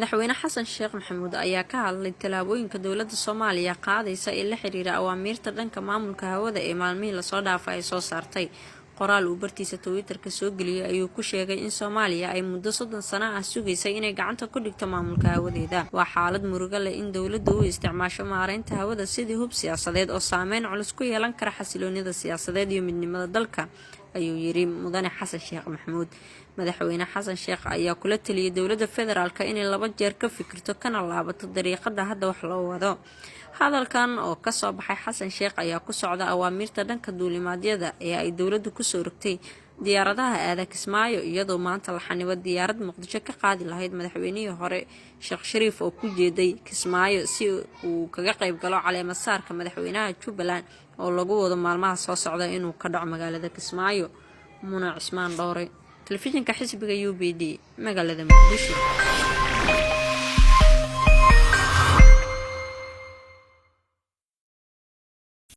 madaxweyne xasan sheekh maxamuud ayaa ka hadlay talaabooyinka dowladda Soomaaliya qaadaysa ee la xiriira awaamirta dhanka maamulka hawada ee maalmihii la soo dhaafay ay soo saartay. Qoraal uu bartiisa Twitter-ka soo geliyay ayuu ku sheegay in Soomaaliya ay muddo 30 sano ah sugaysay inay gacanta ku dhigto maamulka hawadeeda. Waa xaalad murugo leh in dowladdu u isticmaasho maareynta hawada sidii hub siyaasadeed oo saameyn culus ku yeelan kara xasiloonida siyaasadeed iyo midnimada dalka, ayuu yiri mudane xasan sheekh maxamuud. madaxweyne xasan sheekh ayaa kula taliyay dowladda federaalka inay 2 jeer ka fikirto kana laabato dariiqada hadda wax loo wado. hadalkan oo ka soo baxay xasan sheekh ayaa ku socda awaamirta dhanka duulimaadyada ee ay dowladdu ku soo rogtay diyaaradaha aada Kismaayo, iyadoo maanta la xanibay diyaarad Muqdisho ka qaadi lahayd madaxweynihii hore Sheekh Shariif oo ku jeeday Kismaayo si uu kaga qayb galo caleema saarka madaxweynaha Jubbaland oo lagu wado maalmaha soo socda inuu ka dhaco magaalada Kismaayo. Muna Cismaan Dhoore, telefishinka xisbiga UPD magaalada Muqdisho.